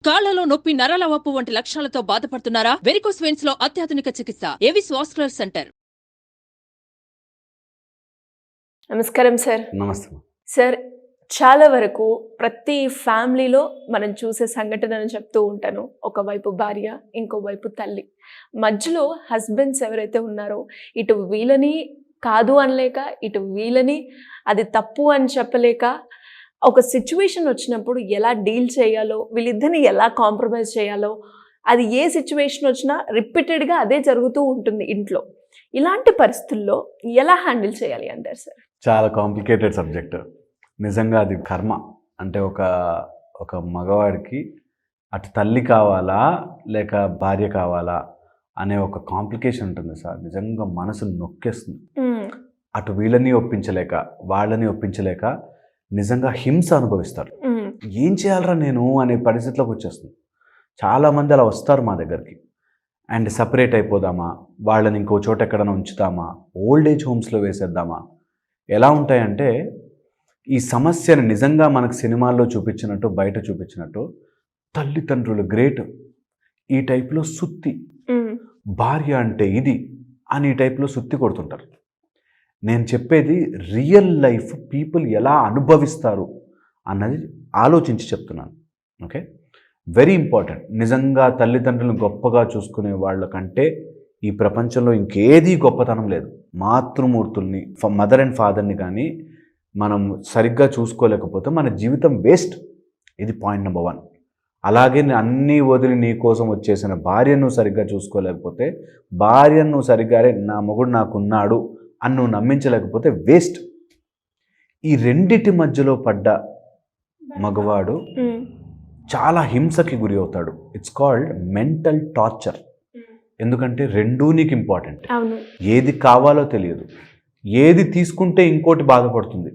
కాళ్లలో నొప్పి, నరాల వాపు వంటి లక్షణాలతో బాధపడుతున్నారా? వెరికోస్ వెయిన్స్ లో అత్యాధునిక చికిత్స ఏవిస్ వాస్కులర్ సెంటర్. నమస్కారం సార్. నమస్తే సార్, చాలా వరకు ప్రతి ఫ్యామిలీలో మనం చూసే సంఘటనను చెప్తూ ఉంటాను. ఒకవైపు భార్య, ఇంకోవైపు తల్లి. మధ్యలో హస్బెండ్స్ ఎవరైతే ఉన్నారో, ఇటు వీళ్ళని కాదు అనలేక, ఇటు వీళ్ళని అది తప్పు అని చెప్పలేక, ఒక సిచ్యువేషన్ వచ్చినప్పుడు ఎలా డీల్ చేయాలో, వీళ్ళిద్దరిని ఎలా కాంప్రమైజ్ చేయాలో, అది ఏ సిచ్యువేషన్ వచ్చినా రిపీటెడ్గా అదే జరుగుతూ ఉంటుంది ఇంట్లో. ఇలాంటి పరిస్థితుల్లో ఎలా హ్యాండిల్ చేయాలి అంటారు సార్? చాలా కాంప్లికేటెడ్ సబ్జెక్ట్. నిజంగా అది కర్మ. అంటే ఒక మగవాడికి అటు తల్లి కావాలా లేక భార్య కావాలా అనే ఒక కాంప్లికేషన్ ఉంటుంది సార్. నిజంగా మనసు నొక్కేస్తుంది. అటు వీళ్ళని ఒప్పించలేక, వాళ్ళని ఒప్పించలేక నిజంగా హింస అనుభవిస్తారు. ఏం చేయాలరా నేను అనే పరిస్థితిలోకి వచ్చేస్తుంది. చాలామంది అలా వస్తారు మా దగ్గరికి. అండ్ సపరేట్ అయిపోదామా, వాళ్ళని ఇంకో చోట ఎక్కడైనా ఉంచుతామా, ఓల్డ్ ఏజ్ హోమ్స్లో వేసేద్దామా. ఎలా ఉంటాయంటే, ఈ సమస్యను నిజంగా మనకు సినిమాల్లో చూపించినట్టు, బయట చూపించినట్టు తల్లిదండ్రులు గ్రేట్, ఈ టైప్లో సుత్తి, భార్య అంటే ఇది అని ఈ టైప్లో సుత్తి కొడుతుంటారు. నేను చెప్పేది రియల్ లైఫ్ పీపుల్ ఎలా అనుభవిస్తారు అన్నది ఆలోచించి చెప్తున్నాను. Okay, very important. నిజంగా తల్లిదండ్రులను గొప్పగా చూసుకునే వాళ్ళకంటే ఈ ప్రపంచంలో ఇంకేదీ గొప్పతనం లేదు. మాతృమూర్తుల్ని, మదర్ అండ్ ఫాదర్ని కానీ మనం సరిగ్గా చూసుకోలేకపోతే మన జీవితం వేస్ట్. ఇది పాయింట్ నెంబర్ 1. అలాగే అన్నీ వదిలి నీ కోసం వచ్చేసిన భార్యను సరిగ్గా చూసుకోలేకపోతే, భార్యను సరిగ్గా నా మొగుడు నాకున్నాడు అని నువ్వు నమ్మించలేకపోతే వేస్ట్. ఈ రెండిటి మధ్యలో పడ్డ మగవాడు చాలా హింసకి గురి అవుతాడు. It's called mental torture. ఎందుకంటే రెండూ నీకు ఇంపార్టెంట్. ఏది కావాలో తెలియదు, ఏది తీసుకుంటే ఇంకోటి బాధపడుతుంది.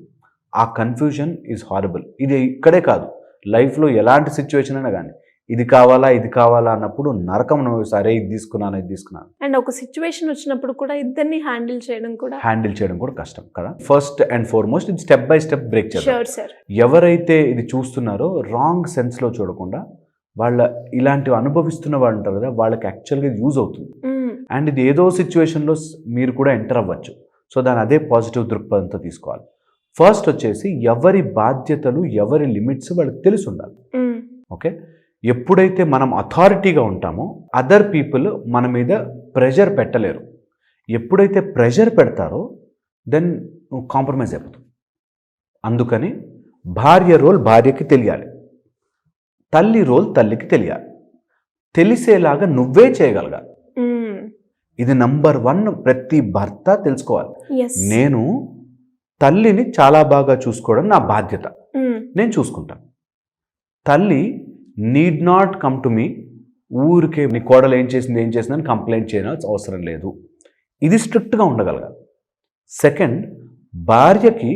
ఆ కన్ఫ్యూజన్ ఈజ్ హారబుల్. ఇది ఇక్కడే కాదు, లైఫ్లో ఎలాంటి సిచ్యువేషన్ అయినా కానీ ఇది కావాలా ఇది కావాలా అన్నప్పుడు నరకం నువ్వు. సరే ఇది తీసుకున్నాను ఇది తీసుకున్నాను. అండ్ ఒక సిచ్యువేషన్ వచ్చినప్పుడు కూడా ఇద్దరిని హ్యాండిల్ చేయడం కూడా కష్టం కదా. ఫస్ట్ అండ్ ఫార్మోస్ట్ ఇది స్టెప్ బై స్టెప్ బ్రేక్ చేయాలి. ఎవరైతే ఇది చూస్తున్నారో రాంగ్ సెన్స్లో చూడకుండా, వాళ్ళ ఇలాంటివి అనుభవిస్తున్న వాళ్ళు ఉంటారు కదా, వాళ్ళకి యాక్చువల్గా ఇది యూజ్ అవుతుంది. అండ్ ఇది ఏదో సిచ్యువేషన్లో మీరు కూడా ఎంటర్ అవ్వచ్చు. సో దాని అదే పాజిటివ్ దృక్పథంతో తీసుకోవాలి. ఫస్ట్ వచ్చేసి ఎవరి బాధ్యతలు, ఎవరి లిమిట్స్ వాళ్ళకి తెలిసి ఉండాలి. ఓకే, ఎప్పుడైతే మనం అథారిటీగా ఉంటామో అదర్ పీపుల్ మన మీద ప్రెషర్ పెట్టలేరు. ఎప్పుడైతే ప్రెషర్ పెడతారో దెన్ నువ్వు కాంప్రమైజ్ అయిపోతావు. అందుకని భార్య రోల్ భార్యకి తెలియాలి, తల్లి రోల్ తల్లికి తెలియాలి. తెలిసేలాగా నువ్వే చేయగలగాలి. ఇది నంబర్ 1 ప్రతి భర్త తెలుసుకోవాలి. నేను తల్లిని చాలా బాగా చూసుకోవడం నా బాధ్యత, నేను చూసుకుంటాను. తల్లి need not come to me, ఊరికే నీ కోడలు ఏం చేసిందని కంప్లైంట్ చేయాల్సిన అవసరం లేదు. ఇది స్ట్రిక్ట్గా ఉండగలగాలి. సెకండ్, భార్యకి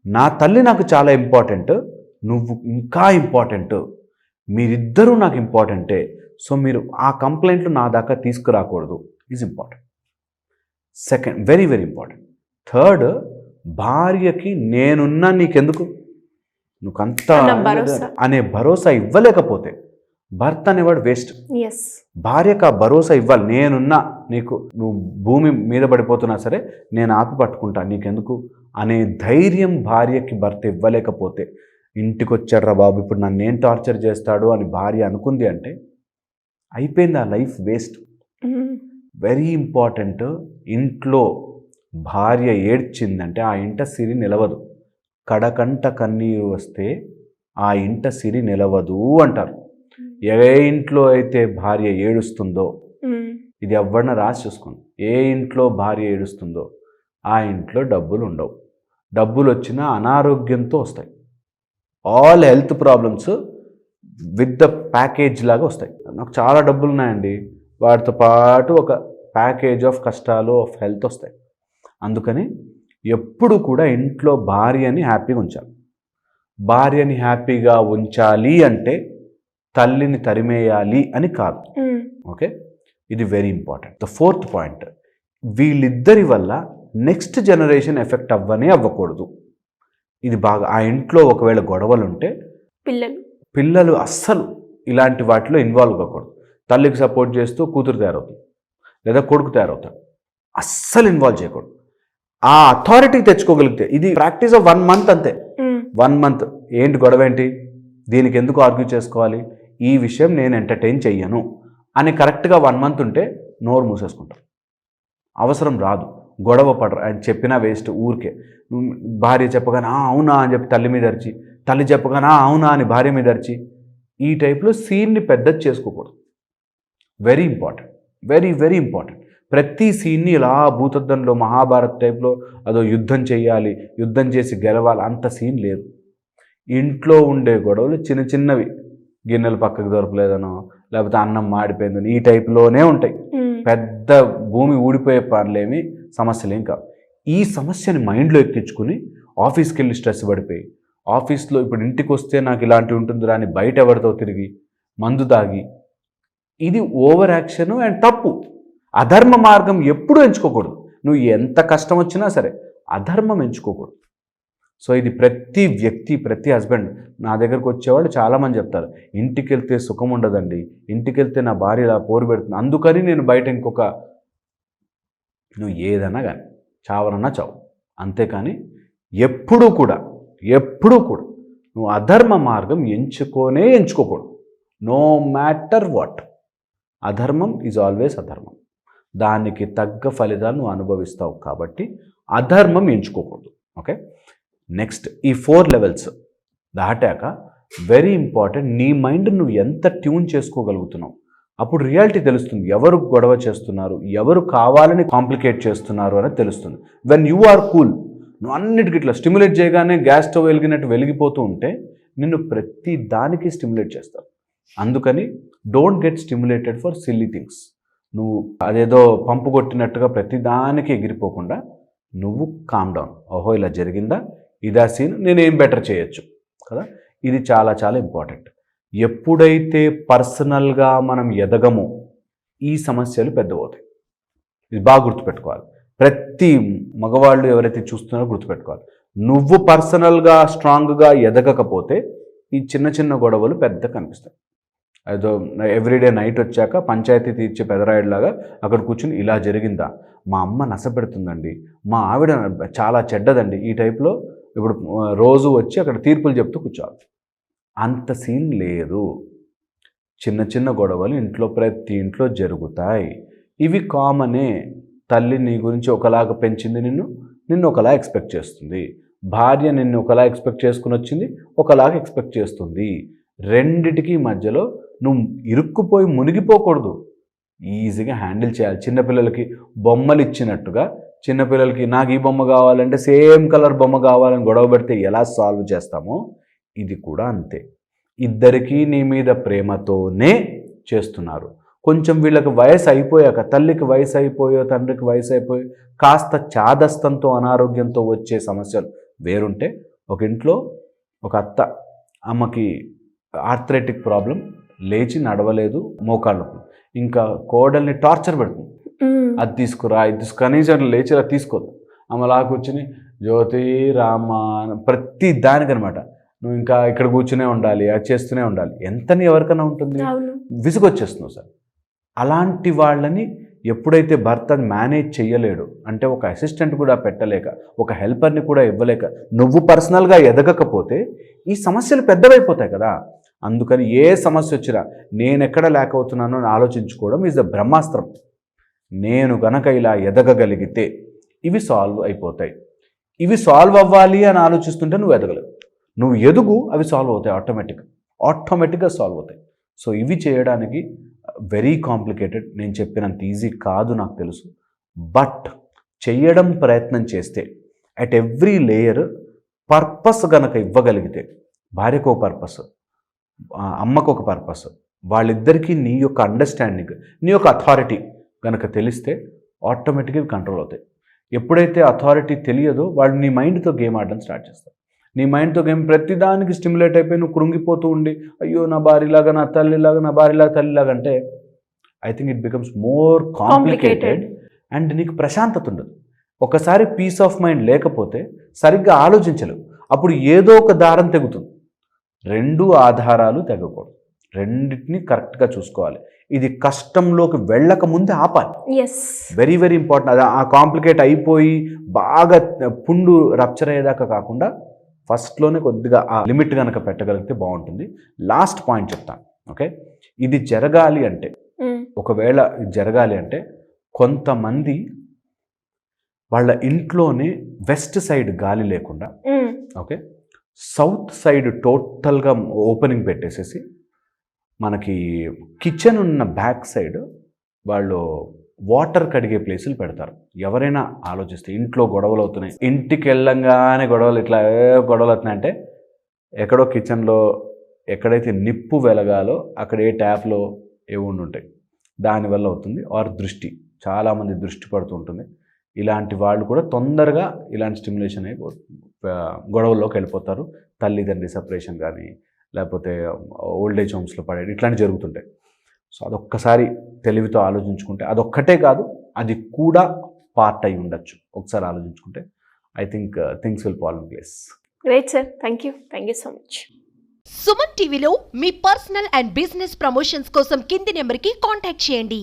నా తల్లి నాకు చాలా ఇంపార్టెంట్, నువ్వు ఇంకా ఇంపార్టెంట్, మీరిద్దరూ నాకు ఇంపార్టెంటే, సో మీరు ఆ కంప్లైంట్లు నా దాకా తీసుకురాకూడదు. Is important. Second, very very important. Third, భార్యకి నేనున్నా నీకెందుకు, నువ్వుకంతా అనే భరోసా ఇవ్వలేకపోతే భర్త అనేవాడు వేస్ట్. భార్యకు ఆ భరోసా ఇవ్వాలి. నేనున్నా నీకు, నువ్వు భూమి మీద పడిపోతున్నా సరే నేను ఆపి పట్టుకుంటా, నీకెందుకు అనే ధైర్యం భార్యకి భర్త ఇవ్వలేకపోతే, ఇంటికి వచ్చాడ్రా బాబు ఇప్పుడు నన్ను ఏం టార్చర్ చేస్తాడు అని భార్య అనుకుంది అంటే అయిపోయింది, ఆ లైఫ్ వేస్ట్. Very important. ఇంట్లో భార్య ఏడ్చిందంటే ఆ ఇంట సిరి నిలవదు. కడకంట కన్నీరు వస్తే ఆ ఇంట సిరి నిలవదు అంటారు. ఏ ఇంట్లో అయితే భార్య ఏడుస్తుందో, ఇది ఎవరిన రాసి చూసుకోండి, ఏ ఇంట్లో భార్య ఏడుస్తుందో ఆ ఇంట్లో డబ్బులు ఉండవు. డబ్బులు వచ్చినా అనారోగ్యంతో వస్తాయి. All health problems with the package లాగా వస్తాయి. నాకు చాలా డబ్బులు ఉన్నాయండి, వాటితో పాటు ఒక ప్యాకేజ్ ఆఫ్ కష్టాలు ఆఫ్ హెల్త్ వస్తాయి. అందుకని ఎప్పుడు కూడా ఇంట్లో భార్యని హ్యాపీగా ఉంచాలి. భార్యని హ్యాపీగా ఉంచాలి అంటే తల్లిని తరిమేయాలి అని కాదు. ఓకే, ఇది very important. The 4th point, వీళ్ళిద్దరి వల్ల నెక్స్ట్ జనరేషన్ ఎఫెక్ట్ అవ్వకూడదు. ఇది బాగా, ఆ ఇంట్లో ఒకవేళ గొడవలు ఉంటే పిల్లలు అస్సలు ఇలాంటి వాటిలో ఇన్వాల్వ్ కాకూడదు. తల్లికి సపోర్ట్ చేస్తూ కూతురు తయారవుతుంది లేదా కొడుకు తయారవుతాడు, అస్సలు ఇన్వాల్వ్ చేయకూడదు. ఆ అథారిటీ తెచ్చుకోగలిగితే, ఇది ప్రాక్టీస్ ఆఫ్ 1 month అంతే. 1 month ఏంటి గొడవ ఏంటి, దీనికి ఎందుకు ఆర్గ్యూ చేసుకోవాలి, ఈ విషయం నేను ఎంటర్టైన్ చెయ్యను అని కరెక్ట్గా 1 month ఉంటే నోరు మూసేసుకుంటారు. అవసరం రాదు, గొడవ పడరు. ఆయన చెప్పినా వేస్ట్. ఊరికే భార్య చెప్పగానే అవునా అని చెప్పి తల్లి మీద అరిచి, తల్లి చెప్పగానే అవునా అని భార్య మీద అరిచి, ఈ టైప్లో సీన్ని పెద్దది చేసుకోకూడదు. Very important, very very important. ప్రతి సీన్ని ఇలా భూతద్దంలో మహాభారత్ టైప్లో అదో యుద్ధం చేయాలి, యుద్ధం చేసి గెలవాలి, అంత సీన్ లేదు. ఇంట్లో ఉండే గొడవలు చిన్న చిన్నవి, గిన్నెలు పక్కకు దొరకలేదనో లేకపోతే అన్నం మాడిపోయిందని, ఈ టైప్లోనే ఉంటాయి. పెద్ద భూమి ఊడిపోయే పనులేమి సమస్యలేం కావు. ఈ సమస్యని మైండ్లో ఎక్కించుకుని ఆఫీస్కి వెళ్ళి స్ట్రెస్ పడిపోయి, ఆఫీస్లో ఇప్పుడు ఇంటికి వస్తే నాకు ఇలాంటివి ఉంటుందిరా అని బయట ఎవరితో తిరిగి మందు తాగి, ఇది ఓవర్ యాక్షన్ అండ్ తప్పు. అధర్మ మార్గం ఎప్పుడూ ఎంచుకోకూడదు. నువ్వు ఎంత కష్టం వచ్చినా సరే అధర్మం ఎంచుకోకూడదు. సో ఇది ప్రతి వ్యక్తి, ప్రతి హస్బెండ్ నా దగ్గరకు వచ్చేవాళ్ళు చాలామంది చెప్తారు, ఇంటికి వెళ్తే సుఖం ఉండదండి, ఇంటికి వెళ్తే నా భార్య ఇలా పోరు పెడుతుంది, అందుకని నేను బయట ఇంకొక, నువ్వు ఏదన్నా కానీ చావనన్నా చావు, అంతేకాని ఎప్పుడూ కూడా నువ్వు అధర్మ మార్గం ఎంచుకోకూడదు. నో మ్యాటర్ వాట్, అధర్మం ఈజ్ ఆల్వేస్ అధర్మం. దానికి తగ్గ ఫలితాన్ని నువ్వు అనుభవిస్తావు. కాబట్టి అధర్మం ఎంచుకోకూడదు. ఓకే, నెక్స్ట్ ఈ 4 levels దాటాక వెరీ ఇంపార్టెంట్, నీ మైండ్ నువ్వు ఎంత ట్యూన్ చేసుకోగలుగుతున్నావు. అప్పుడు రియాలిటీ తెలుస్తుంది, ఎవరు గొడవ చేస్తున్నారు, ఎవరు కావాలని కాంప్లికేట్ చేస్తున్నారు అనేది తెలుస్తుంది. వెన్ యూ ఆర్ కూల్, నువ్వు అన్నిటికీ ఇట్లా స్టిమ్యులేట్ చేయగానే గ్యాస్ స్టవ్ వెలిగినట్టు వెలిగిపోతూ ఉంటే నిన్ను ప్రతి దానికి స్టిమ్యులేట్ చేస్తారు. అందుకని don't get stimulated for silly things. నువ్వు అదేదో పంపు కొట్టినట్టుగా ప్రతి దానికి ఎగిరిపోకుండా నువ్వు కామ్ డౌన్. ఓహో ఇలా జరిగిందా, ఇదా సీన్, నేనేం బెటర్ చేయొచ్చు కదా. ఇది చాలా చాలా ఇంపార్టెంట్. ఎప్పుడైతే పర్సనల్గా మనం ఎదగమో ఈ సమస్యలు పెద్దవవుతాయి. ఇది బాగా గుర్తుపెట్టుకోవాలి. ప్రతి మగవాళ్ళు ఎవరైతే చూస్తున్నారో గుర్తుపెట్టుకోవాలి, నువ్వు పర్సనల్గా స్ట్రాంగ్గా ఎదగకపోతే ఈ చిన్న చిన్న గొడవలు పెద్ద కనిపిస్తాయి. ఏదో ఎవ్రీడే నైట్ వచ్చాక పంచాయతీ తీర్చే పెదరాయుడులాగా అక్కడ కూర్చుని ఇలా జరిగిందా, మా అమ్మ నసపెడుతుందండి, మా ఆవిడ చాలా చెడ్డదండి, ఈ టైప్లో ఇప్పుడు రోజు వచ్చి అక్కడ తీర్పులు చెప్తూ కూర్చోవాలి. అంత సీన్ లేదు. చిన్న చిన్న గొడవలు ప్రతి ఇంట్లో జరుగుతాయి. ఇవి కామనే. తల్లి నీ గురించి ఒకలాగా పెంచింది, నిన్ను ఒకలా ఎక్స్పెక్ట్ చేస్తుంది. భార్య నిన్ను ఒకలా ఎక్స్పెక్ట్ చేసుకుని వచ్చింది, ఒకలాగా ఎక్స్పెక్ట్ చేస్తుంది. రెండిటికి మధ్యలో నువ్వు ఇరుక్కుపోయి మునిగిపోకూడదు. ఈజీగా హ్యాండిల్ చేయాలి. చిన్నపిల్లలకి బొమ్మలు ఇచ్చినట్టుగా చిన్నపిల్లలకి నాకు ఈ బొమ్మ కావాలంటే సేమ్ కలర్ బొమ్మ కావాలని గొడవ పెడితే ఎలా సాల్వ్ చేస్తామో ఇది కూడా అంతే. ఇద్దరికీ నీ మీద ప్రేమతోనే చేస్తున్నారు. కొంచెం వీళ్ళకి వయసు అయిపోయాక, తల్లికి వయసు అయిపోయో తండ్రికి వయసు అయిపోయి కాస్త చాదస్తంతో అనారోగ్యంతో వచ్చే సమస్యలు వేరుంటే, ఒక ఇంట్లో ఒక అమ్మకి ఆర్థరైటిక్ ప్రాబ్లం, లేచి నడవలేదు, మోకాళ్ళ నొప్పులు, ఇంకా కోడల్ని టార్చర్ పెడుతుంది, అది తీసుకురా ఇది తీసుకు, కనీసం లేచి అలా తీసుకోదు. అలా కూర్చుని జ్యోతి రామ ప్రతి దానికనమాట నువ్వు ఇంకా ఇక్కడ కూర్చునే ఉండాలి, అది చేస్తూనే ఉండాలి. ఎంతని ఎవరికైనా ఉంటుంది, విసుగొచ్చేస్తున్నావు సార్. అలాంటి వాళ్ళని ఎప్పుడైతే భర్త మేనేజ్ చేయలేడు, అంటే ఒక అసిస్టెంట్ కూడా పెట్టలేక, ఒక హెల్పర్ని కూడా ఇవ్వలేక, నువ్వు పర్సనల్గా ఎదగకపోతే ఈ సమస్యలు పెద్దవైపోతాయి కదా. అందుకని ఏ సమస్య వచ్చినా నేనెక్కడ లేక అవుతున్నానో అని ఆలోచించుకోవడం ఈజ్ ద బ్రహ్మాస్త్రం. నేను గనక ఇలా ఎదగగలిగితే ఇవి సాల్వ్ అయిపోతాయి. ఇవి సాల్వ్ అవ్వాలి అని ఆలోచిస్తుంటే నువ్వు ఎదగలేవు. నువ్వు ఎదుగు, అవి సాల్వ్ అవుతాయి, ఆటోమేటిక్గా సాల్వ్ అవుతాయి. సో ఇవి చేయడానికి వెరీ కాంప్లికేటెడ్. నేను చెప్పినంత ఈజీ కాదు నాకు తెలుసు. బట్ చేయడం ప్రయత్నం చేస్తే అట్ ఎవ్రీ లేయర్ పర్పస్ గనక ఇవ్వగలిగితే, భార్యకు ఒక పర్పస్, అమ్మకు ఒక పర్పస్, వాళ్ళిద్దరికీ నీ యొక్క అండర్స్టాండింగ్, నీ యొక్క అథారిటీ కనుక తెలిస్తే ఆటోమేటిక్గా కంట్రోల్ అవుతాయి. ఎప్పుడైతే అథారిటీ తెలియదో వాళ్ళు నీ మైండ్తో గేమ్ ఆడడం స్టార్ట్ చేస్తారు. నీ మైండ్తో గేమ్ ప్రతిదానికి స్టిమ్యులేట్ అయిపోయి నువ్వు కృంగిపోతూ ఉండి, అయ్యో నా భార్యలాగా నా తల్లిలాగా, నా భార్యలాగా తల్లిలాగా అంటే I think it becomes more complicated and నీకు ప్రశాంతత ఉండదు. ఒకసారి పీస్ ఆఫ్ మైండ్ లేకపోతే సరిగ్గా ఆలోచించలేవు. అప్పుడు ఏదో ఒక దారం తెగుతుంది. 2 ఆధారాలు తెగకూడదు. రెండింటిని కరెక్ట్గా చూసుకోవాలి. ఇది కష్టంలోకి వెళ్ళక ముందే ఆపాలి. ఎస్. Very very important. అది ఆ కాంప్లికేట్ అయిపోయి బాగా పుండు రప్చర్ అయ్యేదాకా కాకుండా ఫస్ట్లోనే కొద్దిగా ఆ లిమిట్ కనుక పెట్టగలిగితే బాగుంటుంది. లాస్ట్ పాయింట్ చెప్తాను. ఓకే, ఇది జరగాలి అంటే, ఒకవేళ ఇది జరగాలి అంటే కొంతమంది వాళ్ళ ఇంట్లోనే వెస్ట్ సైడ్ గాలి లేకుండా, ఓకే, సౌత్ సైడ్ టోటల్గా ఓపెనింగ్ పెట్టేసేసి మనకి కిచెన్ ఉన్న బ్యాక్ సైడ్ వాళ్ళు వాటర్ కడిగే ప్లేసులు పెడతారు. ఎవరైనా ఆలోచిస్తే ఇంట్లో గొడవలు అవుతున్నాయి, ఇంటికి వెళ్ళంగానే గొడవలు ఇట్లా గొడవలు అవుతున్నాయంటే ఎక్కడో కిచెన్లో ఎక్కడైతే నిప్పు వెలగాలో అక్కడ ఏ ట్యాప్లో ఏ ఉంటాయి, దానివల్ల అవుతుంది. ఆర్ దృష్టి, చాలామంది దృష్టి పడుతూ ఉంటుంది. ఇలాంటి వాళ్ళు కూడా తొందరగా ఇలాంటి స్టిమ్యులేషన్ అయ్యి గొడవల్లోకి వెళ్ళిపోతారు. తల్లిదండ్రి సపరేషన్ కానీ లేకపోతే ఓల్డేజ్ హోమ్స్లో పడేది ఇట్లాంటి జరుగుతుంటాయి. సో అదొక్కసారి తెలివితో ఆలోచించుకుంటే, అదొక్కటే కాదు అది కూడా పార్ట్ అయి ఉండొచ్చు. ఒకసారి ఆలోచించుకుంటే I think things will fall in place. Great sir, thank you so much. Suman టీవీలో మీ పర్సనల్ అండ్ బిజినెస్ ప్రమోషన్స్ కోసం కింది నెంబర్కి కాంటాక్ట్ చేయండి.